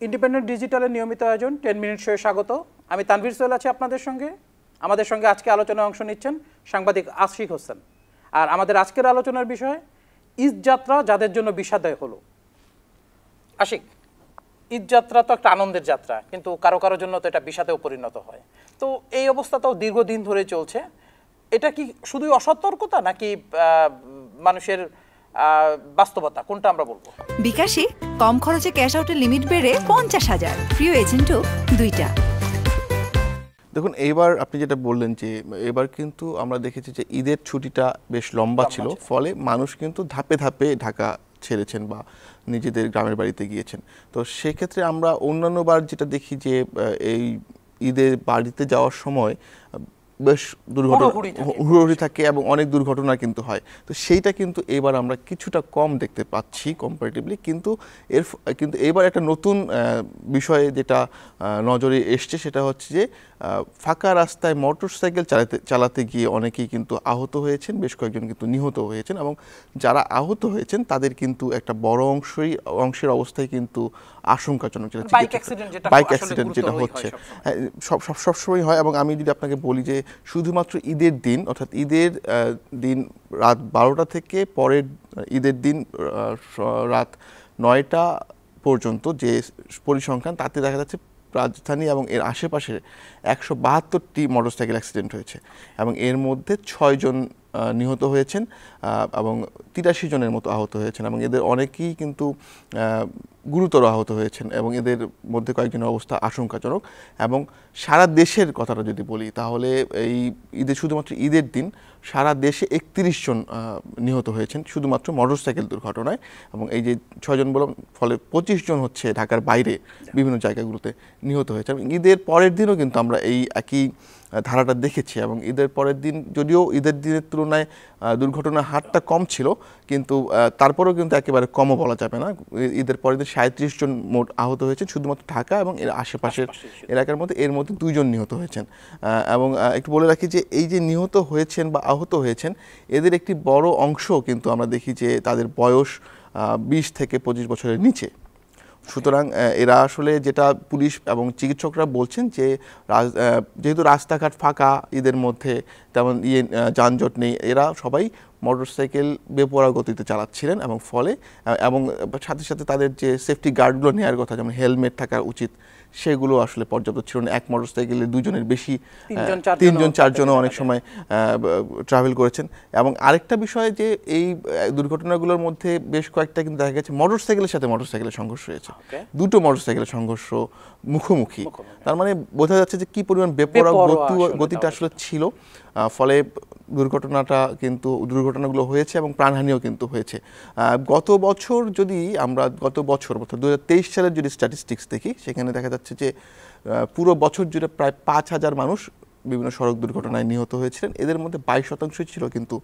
Independent ডিজিটালের নিয়মিত আয়োজন 10 minute শোয়ে স্বাগত। আমি তানভীর সোহেল আছি আপনাদের সঙ্গে। আমাদের সঙ্গে আজকে আলোচনায় অংশ নিচ্ছেন সাংবাদিক আশিক হোসেন। আর আমাদের আজকের আলোচনার বিষয় ঈদ যাত্রা যাদের জন্য বিষাদয় হলো। আশিক, ঈদ যাত্রা তো একটা আনন্দের যাত্রা, কিন্তু কারো কারোর জন্য তো এটা বিষাদেও পরিণত হয়। তো এই অবস্থাটাও দীর্ঘদিন ধরে চলছে। এটা কি শুধুই অসতর্কতা নাকি মানুষের বাস্তবতা, কোনটা আমরা বলবো? বিকাশে কম খরচে ক্যাশ আউটের লিমিট বেড়ে 50,000, প্রিয় এজেন্টও 2টা। দেখুন, এইবার আপনি যেটা বললেন যে এবার কিন্তু আমরা দেখেছি যে ঈদের ছুটিটা বেশ লম্বা ছিল, ফলে মানুষ কিন্তু ধাপে ধাপে ঢাকা ছেড়েছেন বা নিজেদের গ্রামের বাড়িতে গিয়েছেন। তো সেক্ষেত্রে আমরা অন্যান্যবার যেটা দেখি যে এই ঈদের বাড়িতে যাওয়ার সময় বেশ হুড়োহুড়ি থাকে এবং অনেক দুর্ঘটনা কিন্তু হয়। তো সেইটা কিন্তু এবার আমরা কিছুটা কম দেখতে পাচ্ছি কম্পারেটিভলি। কিন্তু এবার একটা নতুন বিষয়ে যেটা নজরে এসছে সেটা হচ্ছে যে ফাঁকা রাস্তায় মোটরসাইকেল চালাতে গিয়ে অনেকেই কিন্তু আহত হয়েছেন, বেশ কয়েকজন কিন্তু নিহত হয়েছেন, এবং যারা আহত হয়েছেন তাদের কিন্তু একটা বড় অংশের অবস্থায় কিন্তু আশঙ্কাজনক, বাইক অ্যাক্সিডেন্ট যেটা হচ্ছে সবসময় হয়। এবং আমি যদি আপনাকে বলি যে শুধুমাত্র ঈদের দিন, অর্থাৎ ঈদের দিন রাত 12টা থেকে পরের ঈদের দিন রাত 9টা পর্যন্ত যে পরিসংখ্যান, তাতে দেখা যাচ্ছে রাজধানী এবং এর আশেপাশে 172টি মোটরসাইকেল অ্যাক্সিডেন্ট হয়েছে, এবং এর মধ্যে 6 জন নিহত হয়েছেন এবং 83 জনের মতো আহত হয়েছেন, এবং এদের অনেকেই কিন্তু গুরুতর আহত হয়েছেন, এবং এদের মধ্যে কয়েকজনের অবস্থা আশঙ্কাজনক। এবং সারা দেশের কথাটা যদি বলি, তাহলে এই শুধুমাত্র ঈদের দিন সারা দেশে 31 জন নিহত হয়েছেন শুধুমাত্র মোটরসাইকেল দুর্ঘটনায়, এবং এই যে 6 জন বললাম, ফলে 25 জন হচ্ছে ঢাকার বাইরে বিভিন্ন জায়গাগুলোতে নিহত হয়েছে। এবং ঈদের পরের দিনও কিন্তু আমরা এই একই ধারাটা দেখেছি, এবং ঈদের পরের দিন যদিও ঈদের দিনের তুলনায় দুর্ঘটনার হারটা কম ছিল, কিন্তু তারপরেও কিন্তু একেবারে কমও বলা যাবে না। ঈদের পরের দিন 37 জন মোট আহত হয়েছেন শুধুমাত্র ঢাকা এবং এর আশেপাশের এলাকার মধ্যে, এর মধ্যে 2 জন নিহত হয়েছেন। এবং একটু বলে রাখি যে এই যে নিহত হয়েছেন বা আহত হয়েছেন, এদের একটি বড় অংশ কিন্তু আমরা দেখি যে তাদের বয়স 20 থেকে 25 বছরের নিচে। সুতরাং এরা আসলে, যেটা পুলিশ এবং চিকিৎসকরা বলছেন যে যেহেতু রাস্তাঘাট ফাঁকা, ঈদের মধ্যে তেমন যানজট নেই, এরা সবাই মোটরসাইকেল বেপরোয়া গতিতে চালাচ্ছিলেন, এবং ফলে এবং সাথে সাথে তাদের যে সেফটি গার্ডগুলো নেওয়ার কথা, যেমন হেলমেট থাকা উচিত, সেগুলো আসলে পর্যাপ্ত ছিল না। এক মোটরসাইকেলে 2 জনের বেশি, 3জন 4 জনও অনেক সময় ট্রাভেল করেছেন। এবং আরেকটা বিষয় যে এই দুর্ঘটনাগুলোর মধ্যে বেশ কয়েকটা কিন্তু দেখা গেছে মোটরসাইকেলের সাথে মোটরসাইকেলের সংঘর্ষ হয়েছে, 2টো মোটরসাইকেলের সংঘর্ষ মুখোমুখি। তার মানে বোঝা যাচ্ছে যে কি পরিমাণ বেপরোয়া গতিটা আসলে ছিল, ফলে দুর্ঘটনাগুলো হয়েছে এবং প্রাণহানিও কিন্তু হয়েছে। গত বছর অর্থাৎ 2023 সালের যদি স্ট্যাটিস্টিক্স দেখি, সেখানে দেখা যাচ্ছে যে পুরো বছর জুড়ে প্রায় 5,000 মানুষ বিভিন্ন সড়ক দুর্ঘটনায় নিহত হয়েছিলেন। এদের মধ্যে 22% ছিল কিন্তু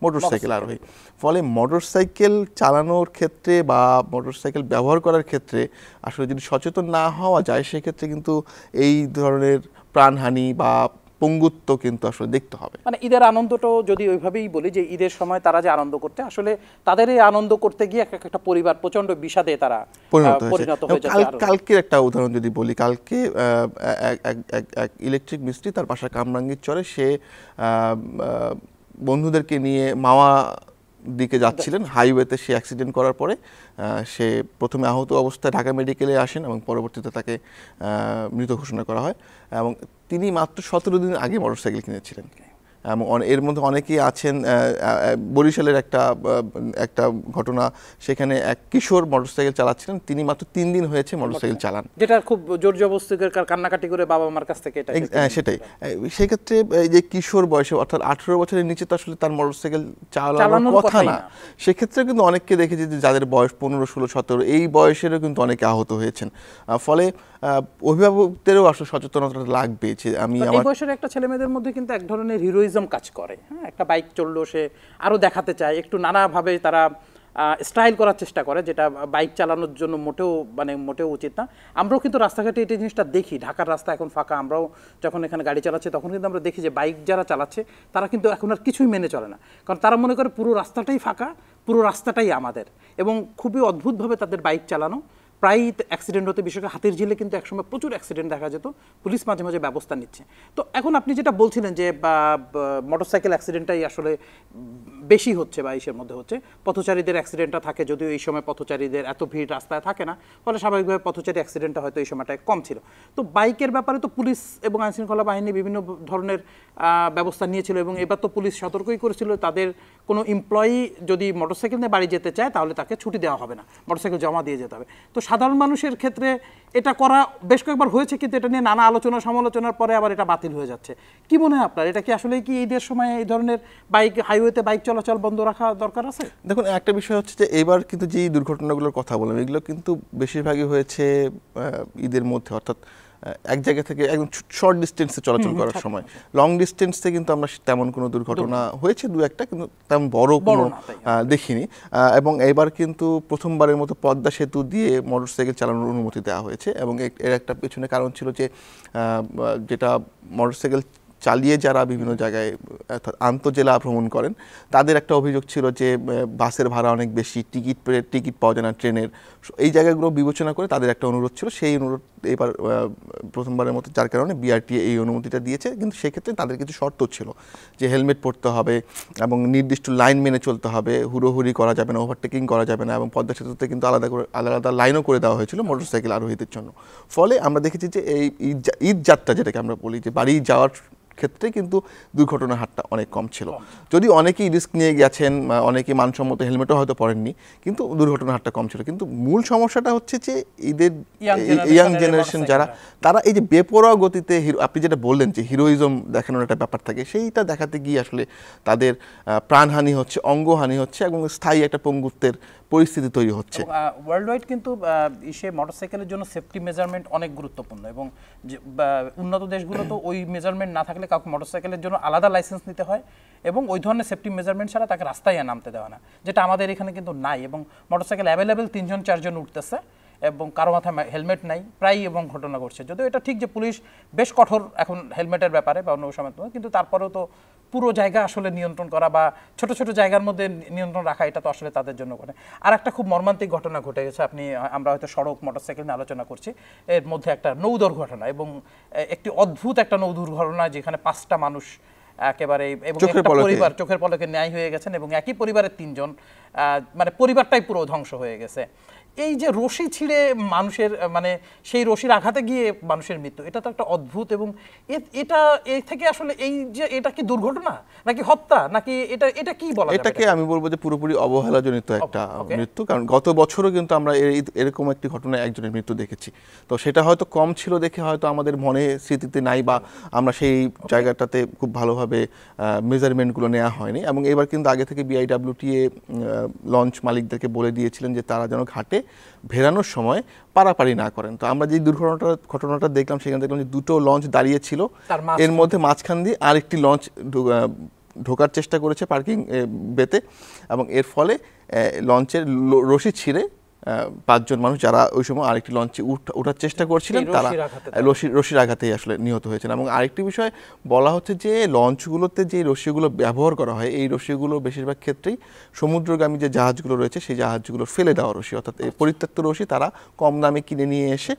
মোটরসাইকেল আরোহী। ফলে মোটরসাইকেল চালানোর ক্ষেত্রে বা মোটরসাইকেল ব্যবহার করার ক্ষেত্রে আসলে যদি সচেতন না হওয়া যায়, সেক্ষেত্রে কিন্তু এই ধরনের প্রাণহানি বা পঙ্গুত্ব কিন্তু আসলে দেখতে হবে। মানে ঈদের আনন্দটাও যদি ওইভাবেই বলি যে ঈদের সময় তারা যে আনন্দ করতে, আসলে তাদের এই আনন্দ করতে গিয়ে একটা পরিবার প্রচন্ড বিষাদে তারা পরিণত হয়ে যাচ্ছে। কালকের একটা উদাহরণ যদি বলি, কালকে এক ইলেকট্রিক মিস্ত্রি তার বাসা কামরাঙ্গীর চরে, সে বন্ধুদেরকে নিয়ে মাওয়া দিকে যাচ্ছিলেন, হাইওয়েতে সে অ্যাক্সিডেন্ট করার পরে সে প্রথমে আহত অবস্থায় ঢাকা মেডিকেলে আসেন, এবং পরবর্তীতে তাকে মৃত ঘোষণা করা হয়। এবং তিনি মাত্র 17 দিন আগে মোটরসাইকেল কিনেছিলেন। এবং এর মধ্যে অনেকেই আছেন, বরিশালের একটা ঘটনা, সেখানে এক কিশোর মোটরসাইকেল চালাচ্ছিলেন, তিনি মাত্র 3 দিন হয়েছে মোটরসাইকেল চালান, যেটা খুব জোর জবরদস্তি কান্নাকাটি করে বাবা মার কাছ থেকে। সেটাই, সেক্ষেত্রে এই যে কিশোর বয়সে, অর্থাৎ 18 বছরের নিচে তো আসলে তার মোটরসাইকেল চালানোর কথা না। সেক্ষেত্রে কিন্তু অনেককে দেখেছি যে যাদের বয়স 15, 16, 17 এই বয়সেরও কিন্তু অনেকে আহত হয়েছেন। ফলে অভিভাবকদেরও আসলে সচেতনতা লাগবে যে এই বয়সের একটা ছেলে মেয়েদের মধ্যে কিন্তু এক ধরনের হিরোইজম কাজ করে। হ্যাঁ, একটা বাইক চললো, সে আরো দেখাতে চায়, একটু নানাভাবে তারা স্টাইল করার চেষ্টা করে, যেটা বাইক চালানোর জন্য মোটেও উচিত না। আমরাও কিন্তু রাস্তাঘাটে এই জিনিসটা দেখি। ঢাকার রাস্তা এখন ফাঁকা, আমরাও যখন এখানে গাড়ি চালাচ্ছি তখন কিন্তু আমরা দেখি যে বাইক যারা চালাচ্ছে তারা কিন্তু এখন আর কিছুই মেনে চলে না, কারণ তারা মনে করে পুরো রাস্তাটাই ফাঁকা, পুরো রাস্তাটাই আমাদের, এবং খুবই অদ্ভুতভাবে তাদের বাইক চালানো, প্রায় অ্যাক্সিডেন্ট হতে, বিশেষ করে হাতির ঝিলে কিন্তু একসময় প্রচুর অ্যাক্সিডেন্ট দেখা যেত, পুলিশ মাঝে মাঝে ব্যবস্থা নিচ্ছে। তো এখন আপনি যেটা বলছিলেন যে মোটরসাইকেল অ্যাক্সিডেন্টটাই আসলে বেশি হচ্ছে বা ইসের মধ্যে হচ্ছে, পথচারীদের অ্যাক্সিডেন্টটা থাকে, যদিও এই সময় পথচারীদের এত ভিড় রাস্তায় থাকে না, ফলে স্বাভাবিকভাবে পথচারী অ্যাক্সিডেন্টটা হয়তো এই সময়টায় কম ছিল। তো বাইকের ব্যাপারে তো পুলিশ এবং আইনশৃঙ্খলা বাহিনী বিভিন্ন ধরনের ব্যবস্থা নিয়েছিল, এবং এবার তো পুলিশ সতর্কই করেছিল তাদের কোনো এমপ্লয়ি যদি মোটরসাইকেল নিয়ে বাড়ি যেতে চায় তাহলে তাকে ছুটি দেওয়া হবে না, মোটরসাইকেল জমা দিয়ে যেতে হবে। তো সাধারণ মানুষের ক্ষেত্রে এটা করা বেশ কয়েকবার হয়েছে, কিন্তু এটা নিয়ে নানা আলোচনা সমালোচনার পরে আবার এটা বাতিল হয়ে যাচ্ছে। কি মনে হয় আপনার, এটা কি আসলে কি ঈদের সময় এই ধরনের হাইওয়েতে বাইক চলাচল বন্ধ রাখা দরকার আছে? দেখুন, একটা বিষয় হচ্ছে যে এবার কিন্তু যে দুর্ঘটনাগুলোর কথা বললাম এগুলো কিন্তু বেশিরভাগই হয়েছে ঈদের মধ্যে, অর্থাৎ এক জায়গা থেকে একদম শর্ট ডিস্টেন্সে চলাচল করার সময়। লং ডিস্টেন্সে কিন্তু আমরা তেমন কোনো দুর্ঘটনা হয়েছে দু একটা, কিন্তু তেমন বড় কোনো দেখিনি। এবং এবার কিন্তু প্রথমবারের মতো পদ্মা সেতু দিয়ে মোটরসাইকেল চালানোর অনুমতি দেওয়া হয়েছে, এবং এর একটা পেছনে কারণ ছিল যে যেটা মোটরসাইকেল চালিয়ে যারা বিভিন্ন জায়গায় আন্তঃজেলা ভ্রমণ করেন তাদের একটা অভিযোগ ছিল যে বাসের ভাড়া অনেক বেশি, টিকিট পাওয়া যায় না ট্রেনের, এই জায়গাগুলো বিবেচনা করে তাদের একটা অনুরোধ ছিল। সেই অনুরোধ এবার প্রথমবারের মতো, যার কারণে বিআরটিএ এই অনুমতিটা দিয়েছে। কিন্তু সেক্ষেত্রে তাদের কিছু শর্ত ছিল যে হেলমেট পরতে হবে এবং নির্দিষ্ট লাইন মেনে চলতে হবে, হুড়োহুড়ি করা যাবে না, ওভারটেকিং করা যাবে না, এবং পদ্মা সেতুতে কিন্তু আলাদা লাইনও করে দেওয়া হয়েছিল মোটরসাইকেল আরোহীদের জন্য। ফলে আমরা দেখেছি যে এই ঈদ যাত্রা, যেটাকে আমরা বলি যে বাড়ি যাওয়ার ক্ষেত্রে কিন্তু দুর্ঘটনার হারটা অনেক কম ছিল। যদি অনেকেই রিস্ক নিয়ে গেছেন, অনেকেই মানসম্মত হেলমেটও হয়তো পরেননি, কিন্তু দুর্ঘটনার হারটা কম ছিল। কিন্তু মূল সমস্যাটা হচ্ছে যে ঈদের ইয়াং জেনারেশন যারা, তারা এই যে বেপরোয়া গতিতে, আপনি যেটা বললেন যে হিরোইজম দেখানোর একটা ব্যাপার থাকে, সেইটা দেখাতে গিয়ে আসলে তাদের প্রাণহানি হচ্ছে, অঙ্গহানি হচ্ছে, এবং স্থায়ী একটা পঙ্গুত্বের পরিস্থিতি তৈরি হচ্ছে। ওয়ার্ল্ড ওয়াইড কিন্তু সে মোটরসাইকেলের জন্য সেফটি মেজারমেন্ট অনেক গুরুত্বপূর্ণ, এবং উন্নত দেশগুলো তো ওই মেজারমেন্ট না থাকলে কাউকে মোটরসাইকেলের জন্য আলাদা লাইসেন্স নিতে হয়, এবং ওই ধরনের সেফটি মেজারমেন্ট ছাড়া তাকে রাস্তায় নামতে দেওয়া না, যেটা আমাদের এখানে কিন্তু নাই। এবং মোটরসাইকেল অ্যাভেলেবেল 3-4জন উঠতেছে, এবং কারো মাথায় হেলমেট নাই প্রায়, এবং ঘটনা ঘটছে। যদিও এটা ঠিক যে পুলিশ বেশ কঠোর এখন হেলমেটের ব্যাপারে বা অন্য সময়, কিন্তু তারপরেও তো পুরো জায়গা আসলে নিয়ন্ত্রণ করা বা ছোট ছোট জায়গার মধ্যে নিয়ন্ত্রণ রাখা, এটা তো আসলে তাদের জন্য করে। আর একটা খুব মর্মান্তিক ঘটনা ঘটে গেছে, আমরা হয়তো সড়ক মোটরসাইকেল নিয়ে আলোচনা করছি, এর মধ্যে একটা নৌ দুর্ঘটনা, এবং একটি অদ্ভুত একটা নৌ দুর্ঘটনা যেখানে 5টা মানুষ একেবারে, এবং একটা পরিবার চোখের পলকে ন্যায় হয়ে গেছেন, এবং একই পরিবারের 3জন, মানে পরিবারটাই পুরো ধ্বংস হয়ে গেছে। এই যে রশি ছিঁড়ে মানুষের, মানে সেই রশির আঘাতে গিয়ে মানুষের মৃত্যু, এটা তো একটা অদ্ভুত। এবং এটা এ থেকে আসলে এই যে এটা কি দুর্ঘটনা নাকি হত্যা নাকি এটা কি বলা যাবে? এটাকে আমি বলবো যে পুরোপুরি অবহেলাজনিত একটা মৃত্যু, কারণ গত বছরও কিন্তু আমরা এরকম একটি ঘটনায় একজনের মৃত্যু দেখেছি। তো সেটা হয়তো কম ছিল দেখে হয়তো আমাদের মনে স্মৃতিতে নাই, বা আমরা সেই জায়গাটাতে খুব ভালোভাবে মেজারমেন্টগুলো নেওয়া হয়নি। এবং এবার কিন্তু আগে থেকে বিআইডব্লিউটিএ লঞ্চ মালিকদেরকে বলে দিয়েছিলেন যে তারা যেন ঘাটে ভেরানোর সময় পারাপারি না করেন। তো আমরা যে ঘটনাটা দেখলাম, সেখানে দেখলাম যে 2টো লঞ্চ দাঁড়িয়ে ছিল, এর মধ্যে মাঝখান দিয়ে আরেকটি লঞ্চ ঢোকার চেষ্টা করেছে পার্কিং বেতে, এবং এর ফলে লঞ্চের রশি ছিঁড়ে 5জন মানুষ যারা ওই সময় আরেকটি লঞ্চে ওঠার চেষ্টা করছিলেন তারা রশির আঘাতেই আসলে নিহত হয়েছেন। এবং আরেকটি বিষয় বলা হচ্ছে যে লঞ্চগুলোতে যে রশিগুলো ব্যবহার করা হয়, এই রশিগুলো বেশিরভাগ ক্ষেত্রেই সমুদ্রগামী যে জাহাজগুলো রয়েছে সেই জাহাজগুলো ফেলে দেওয়া রশি, অর্থাৎ এই পরিত্যক্ত রশি তারা কম দামে কিনে নিয়ে এসে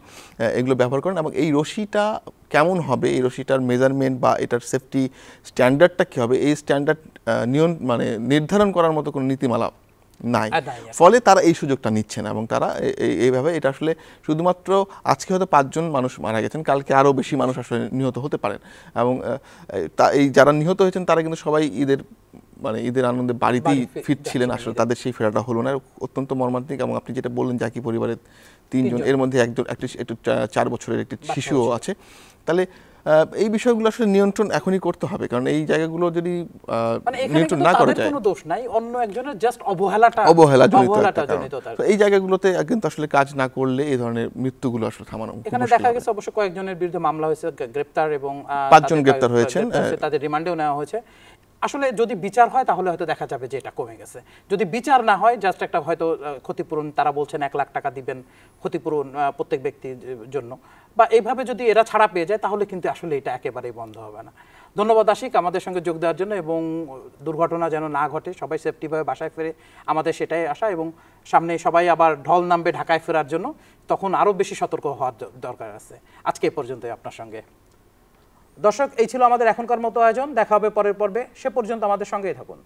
এগুলো ব্যবহার করেন। এবং এই রশিটা কেমন হবে, এই রশিটার মেজারমেন্ট বা এটার সেফটি স্ট্যান্ডার্ডটা কী হবে, এই স্ট্যান্ডার্ড মানে নির্ধারণ করার মতো কোনো নীতিমালা নাই। ফলে তারা এই সুযোগটা নিচ্ছে না, এবং তারা এইভাবে, এটা আসলে শুধুমাত্র আজকে হয়তো 5জন মানুষ মারা গেছেন, কালকে আরও বেশি মানুষ আসলে নিহত হতে পারেন। এবং এই যারা নিহত হয়েছেন তারা কিন্তু সবাই ঈদের আনন্দে বাড়িতেই ফিরছিলেন, আসলে তাদের সেই ফেরাটা হলো না, অত্যন্ত মর্মান্তিক। এবং আপনি যেটা বললেন যে একই পরিবারের 3জন, এর মধ্যে একটু 4 বছরের একটি শিশুও আছে। তাহলে এই বিষয়গুলো আসলে নিয়ন্ত্রণ এখনই করতে হবে, কারণ এই জায়গাগুলো যদি নিয়ন্ত্রণ না করা যায়, কোনো দোষ নাই, অন্য একজনের জাস্ট অবহেলাজনিত। তো এই জায়গাগুলোতে কিন্তু আসলে কাজ না করলে এই ধরনের মৃত্যুগুলো আসলে থামানো। এখানে দেখা গেছে অবশ্য কয়েকজনের বিরুদ্ধে মামলা হয়েছে, গ্রেপ্তার, এবং 5জন গ্রেপ্তার হয়েছেন, তাদের রিমান্ডেও নেওয়া হয়েছে। আসলে যদি বিচার হয় তাহলে হয়তো দেখা যাবে যে এটা কমে গেছে। যদি বিচার না হয়, জাস্ট একটা হয়তো ক্ষতিপূরণ, তারা বলছেন 1 লাখ টাকা দিবেন ক্ষতিপূরণ প্রত্যেক ব্যক্তির জন্য, বা এইভাবে যদি এরা ছাড়া পেয়ে যায় তাহলে কিন্তু আসলে এটা একেবারেই বন্ধ হবে না। ধন্যবাদ আশিক আমাদের সঙ্গে যোগ দেওয়ার জন্য, এবং দুর্ঘটনা যেন না ঘটে, সবাই সেফটিভাবে বাসায় ফেরে, আমাদের সেটাই আশা। এবং সামনে সবাই আবার ঢল নামবে ঢাকায় ফেরার জন্য, তখন আরও বেশি সতর্ক হওয়ার দরকার আছে। আজকে এ পর্যন্তই আপনার সঙ্গে। দর্শক, এই ছিল আমাদের এখনকার মতো আয়োজন। দেখা হবে পরের পর্বে, সে পর্যন্ত আমাদের সঙ্গেই থাকুন।